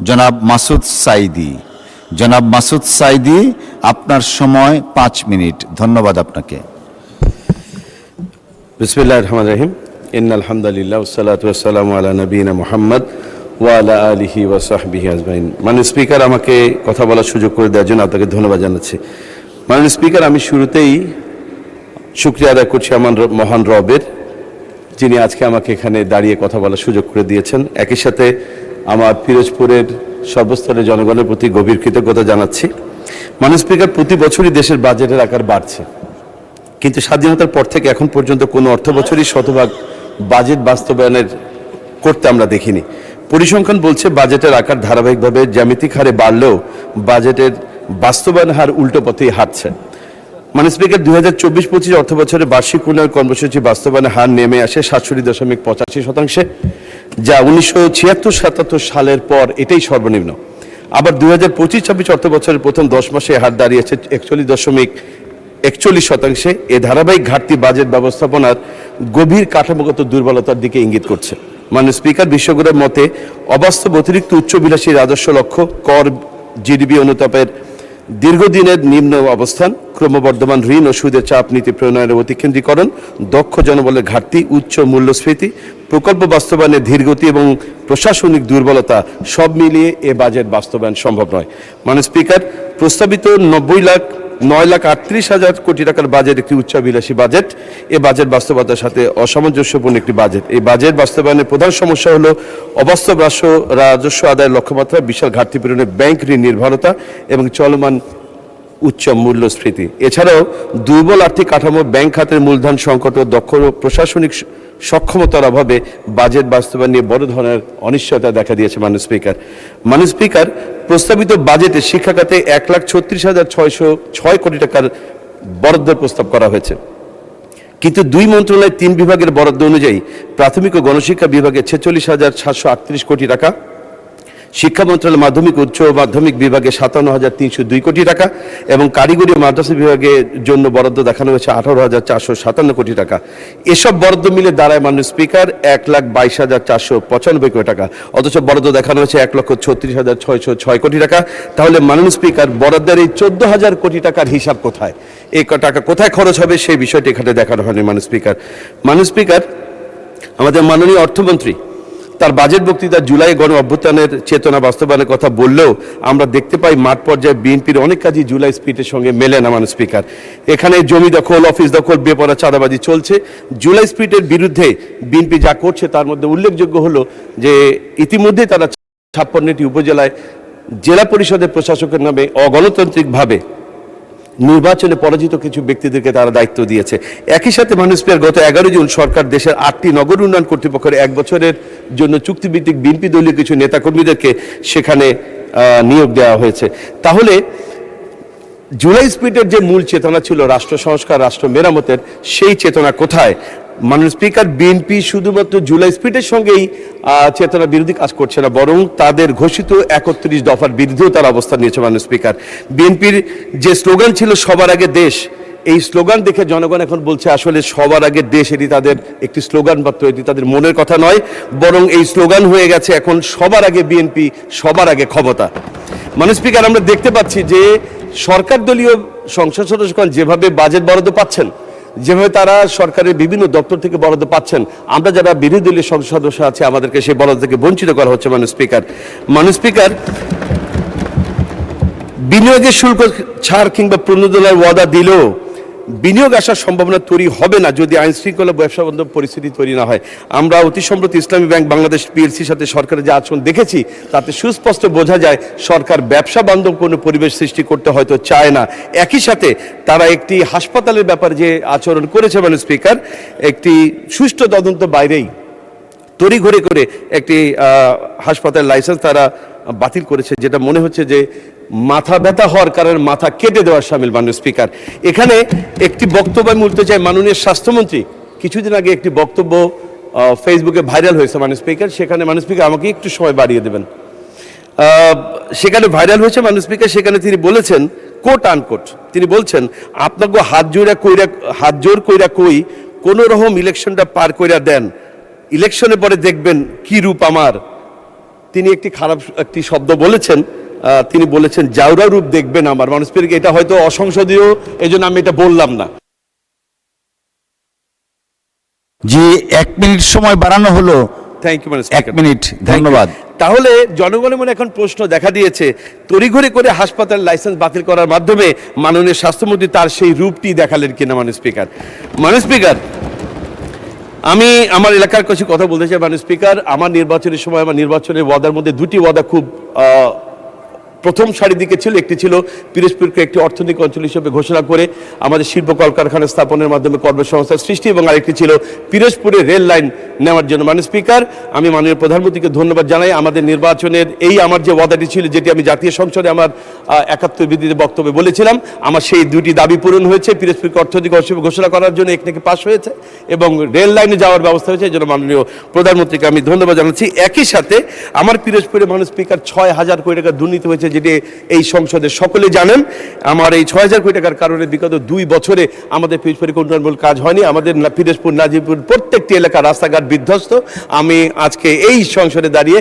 জনাব মাসুদ সাইদি। জনাব মাসুদ সাইদি, আপনার সময় 5 মিনিট। ধন্যবাদ আপনাকে। বিসমিল্লাহির রহমানির রহিম। ইন্নাল হামদালিল্লাহ ওয়াসসালাতু ওয়াসসালামু আলা নবিয়িনা মুহাম্মদ ওয়া আলা আলিহি ওয়া সাহবিহি আজমাইন। মাননীয় স্পিকার, আমাকে কথা বলার সুযোগ করে দেওয়ার জন্য আপনাকে ধন্যবাদ জানাচ্ছি। মাননীয় স্পিকার, আমি শুরুতেই শুকরিয়া আদায় করছি আমার মহান রবের, যিনি আজকে আমাকে এখানে দাঁড়িয়ে কথা বলার সুযোগ করে দিয়েছেন। একই সাথে আমার পিরোজপুরের সর্বস্তরের জনগণের প্রতি গভীর কৃতজ্ঞতা জানাচ্ছি। মাননীয় স্পিকার, প্রতি বছরই দেশের বাজেটের আকার বাড়ছে, কিন্তু স্বাধীনতার পর থেকে এখন পর্যন্ত কোনো অর্থ বছরই শতভাগ বাজেট বাস্তবায়নের করতে আমরা দেখিনি। পরিসংখ্যান বলছে বাজেটের আকার ধারাবাহিকভাবে জ্যামিতিক হারে বাড়লেও বাজেটের বাস্তবায়ন হার উল্টো পথেই হাঁটছে। মাননীয় স্পিকার, 2024-25 অর্থ বছরে বার্ষিক উন্নয়ন কর্মসূচি বাস্তবায়নের হার নেমে আসে 67.85%, যা 1976-77 সালের পর এটাই সর্বনিম্ন। আবার 2025-26 অর্থ বছরের প্রথম 10 মাসে হার দাঁড়িয়েছে 41.41%। এ ধারাবাহিক ঘাটতি বাজেট ব্যবস্থাপনার গভীর কাঠামোগত দুর্বলতার দিকে ইঙ্গিত করছে। মাননীয় স্পিকার, বিশেষজ্ঞদের মতে অবাস্তব অতিরিক্ত উচ্চবিলাসী রাজস্ব লক্ষ্য, কর, জিডিপি অনুতাপের দীর্ঘদিনের নিম্ন অবস্থান, ক্রমবর্ধমান ঋণ ও সুদের চাপ, নীতি প্রণয়নের অতিকেন্দ্রীকরণ, দক্ষ জনবলের ঘাটতি, উচ্চ মূল্যস্ফীতি, প্রকল্প বাস্তবায়নে ধীরগতি এবং প্রশাসনিক দুর্বলতা সব মিলিয়ে এ বাজেট বাস্তবায়ন সম্ভব নয়। মাননীয় স্পিকার, প্রস্তাবিত 9,38,000 কোটি টাকার বাজেট একটি উচ্চাভিলাষী বাজেট। এ বাজেট বাস্তবতার সাথে অসামঞ্জস্যপূর্ণ একটি বাজেট। এই বাজেট বাস্তবায়নের প্রধান সমস্যা হলো অবাস্তব রাজস্ব আদায়ের লক্ষ্যমাত্রা, বিশাল ঘাটতি পূরণে ব্যাংক ঋণ নির্ভরতা এবং চলমান উচ্চ মূল্যস্ফীতি। এছাড়াও দুর্বল আর্থিক কাঠামো, ব্যাংক খাতের মূলধন সংকট ও দক্ষ প্রশাসনিক সক্ষমতার অভাবে বাজেট বাস্তবায়ন নিয়ে বড় ধরনের অনিশ্চয়তা দেখা দিয়েছে। মাননীয় স্পিকার, প্রস্তাবিত বাজেটে শিক্ষা খাতে 1,36,606 কোটি টাকার বরাদ্দের প্রস্তাব করা হয়েছে, কিন্তু 2 মন্ত্রণালয়ের 3 বিভাগের বরাদ্দ অনুযায়ী প্রাথমিক ও গণশিক্ষা বিভাগে 46,738 কোটি টাকা, শিক্ষা মন্ত্রণালয় মাধ্যমিক উচ্চ মাধ্যমিক বিভাগে 57,302 কোটি টাকা এবং কারিগরি ও মাদ্রাসা বিভাগের জন্য বরাদ্দ দেখানো হয়েছে 18,457 কোটি টাকা। এসব বরাদ্দ মিলে দাঁড়ায় মাননীয় স্পিকার 1,22,495 কোটি টাকা, অথচ বরাদ্দ দেখানো হয়েছে 1,36,606 কোটি টাকা। তাহলে মাননীয় স্পিকার, বরাদ্দের এই 14,000 কোটি টাকার হিসাব কোথায়? এই টাকা কোথায় খরচ হবে সেই বিষয়টি এখানে দেখানো হয়নি। মাননীয় স্পিকার, আমাদের মাননীয় অর্থমন্ত্রী তার বাজেট বক্তৃতা জুলাই গণ অভ্যুত্থানের চেতনা বাস্তবায়নের কথা বললেও আমরা দেখতে পাই মাঠ পর্যায়ে বিএনপির অনেক কাজই জুলাই স্পিরিটের সঙ্গে মেলে না। মাননীয় স্পিকার, এখানে জমি দখল, অফিস দখল, বেপরোয়া চাঁদাবাজি চলছে। জুলাই স্পিরিটের বিরুদ্ধে বিএনপি যা করছে তার মধ্যে উল্লেখযোগ্য হলো যে ইতিমধ্যে তারা 56টি উপজেলায় জেলা পরিষদের প্রশাসকের নামে অগণতান্ত্রিকভাবে নির্বাচনে পরাজিত কিছু ব্যক্তিদেরকে তারা দায়িত্ব দিয়েছে। একই সাথে মাননীয় স্পিকার, গত 11 জুন সরকার দেশের 8টি নগর উন্নয়ন কর্তৃপক্ষের 1 বছরের জন্য চুক্তিভিত্তিক বিএনপি দলীয় কিছু নেতাকর্মীদেরকে সেখানে নিয়োগ দেওয়া হয়েছে। তাহলে জুলাই স্পিরিটের যে মূল চেতনা ছিল রাষ্ট্র সংস্কার, রাষ্ট্র মেরামতের, সেই চেতনা কোথায়? মাননীয় স্পিকার, বিএনপি শুধুমাত্র জুলাই স্পিরিটের সঙ্গেই চেতনা বিরোধী কাজ করছে না, বরং তাদের ঘোষিত 31 দফার বিরুদ্ধেও তারা অবস্থান নিয়েছে। মাননীয় স্পিকার, বিএনপির যে স্লোগান ছিল সবার আগে দেশ, এই স্লোগান দেখে জনগণ এখন বলছে আসলে সবার আগে দেশ এটি তাদের একটি স্লোগান মাত্র, এটি তাদের মনের কথা নয়, বরং এই স্লোগান হয়ে গেছে এখন সবার আগে বিএনপি, সবার আগে ক্ষমতা। মাননীয় স্পিকার, আমরা দেখতে পাচ্ছি যে সরকার দলীয় সংসদ সদস্যগণ যেভাবে বাজেট বরাদ্দ পাচ্ছেন, যেভাবে তারা সরকারের বিভিন্ন দপ্তর থেকে বরাদ্দ পাচ্ছেন, আমরা যারা বিরোধী দলীয় সংসদ সদস্য আছে আমাদেরকে সেই বরাদ্দ থেকে বঞ্চিত করা হচ্ছে। মাননীয় স্পিকার, বিনিয়োগের শুল্ক ছাড় কিংবা প্রণোদনার ওয়াদা দিলেও বিনিয়োগ আসার সম্ভাবনা তৈরি হবে না যদি আইন শৃঙ্খলা ব্যবসা বান্ধব পরিস্থিতি তৈরি না হয়। আমরা অতি সম্প্রতি ইসলামী ব্যাংক বাংলাদেশ পিএলসির সাথে সরকারের যে আচরণ দেখেছি তাতে সুস্পষ্ট বোঝা যায় সরকার ব্যবসা বান্ধব কোনো পরিবেশ সৃষ্টি করতে হয়তো চায় না। একই সাথে তারা একটি হাসপাতালের ব্যাপারে যে আচরণ করেছে মাননীয় স্পিকার, একটি সুষ্ঠু তদন্ত বাইরেই তড়িঘড়ি করে একটি হাসপাতালের লাইসেন্স তারা বাতিল করেছে, যেটা মনে হচ্ছে যে মাথা ব্যথা হওয়ার কারণে মাথা কেটে দেওয়ার শামিল। মাননীয় স্পিকার, এখানে একটি বক্তব্য আমি বলতে চাই, মাননীয় স্বাস্থ্যমন্ত্রী কিছুদিন আগে একটি বক্তব্য ফেসবুকে ভাইরাল হয়েছে মাননীয় স্পিকার, সেখানে মাননীয় স্পিকার আমাকে একটু সময় বাড়িয়ে দেবেন, সেখানে ভাইরাল হয়েছে মাননীয় স্পিকার, সেখানে তিনি বলেছেন কোট আনকোট, তিনি বলছেন আপনাকে হাত জোর কইরা কই কোন রকম ইলেকশনটা পার কইরা দেন, ইলেকশনের পরে দেখবেন কি রূপ আমার, তিনি একটি শব্দ বলেছেন, তিনি বলেছেন জাউরা রূপ দেখবেন আমার মানুষ স্পিকার। এটা হয়তো অসংসদীয়, এই জন্য আমি এটা বললাম না। জি, 1 মিনিট সময় বাড়ানো হলো। থ্যাংক ইউ 1 মিনিট, ধন্যবাদ। তাহলে জনগণের মনে এখন প্রশ্ন দেখা দিয়েছে, তড়িঘড়ি করে হাসপাতাল লাইসেন্স বাতিল করার মাধ্যমে মাননীয় স্বাস্থ্যমন্ত্রী তার সেই রূপটি দেখালেন কিনা। মাননীয় স্পিকার, আমি আমার এলাকার কিছু কথা বলতে চাই। মাননীয় স্পিকার, আমার নির্বাচনের সময় আমার নির্বাচনের ওয়াদার মধ্যে দুটি ওয়াদা খুব প্রথম সারির দিকে ছিল। একটি ছিল পিরোজপুরকে একটি অর্থনৈতিক অঞ্চল হিসেবে ঘোষণা করে আমাদের শিল্প কলকারখানা স্থাপনের মাধ্যমে কর্মসংস্থান সৃষ্টি, এবং আরেকটি ছিল পিরোজপুরে রেল লাইন নেওয়ার জন্য। মাননীয় স্পিকার, আমি মাননীয় প্রধানমন্ত্রীকে ধন্যবাদ জানাই। আমাদের নির্বাচনের আমার যে ওয়াদাটি ছিল, যেটি আমি জাতীয় সংসদে আমার ৭১ বিধিতে বক্তব্যে বলেছিলাম, আমার সেই দুটি দাবি পূরণ হয়েছে। পিরোজপুরকে অর্থনৈতিক হিসেবে ঘোষণা করার জন্য একটি পাশ হয়েছে এবং রেল লাইনে যাওয়ার ব্যবস্থা হয়েছে। এই জন্য মাননীয় প্রধানমন্ত্রীকে আমি ধন্যবাদ জানাচ্ছি। একই সাথে আমার পিরোজপুরে মাননীয় স্পিকার ৬,০০০ কোটি টাকা দুর্নীতি হয়েছে, যেটি এই সংসদে সকলে জানেন। আমার এই ৬,০০০ কোটি টাকার কারণে বিগত 2 বছরে আমাদের পিরোজপুরে উন্নয়নমূলক কাজ হয়নি। আমাদের পিরোজপুর, নাজিরপুর প্রত্যেকটি এলাকা রাস্তাঘাট বিধ্বস্ত। আমি আজকে এই সংসদে দাঁড়িয়ে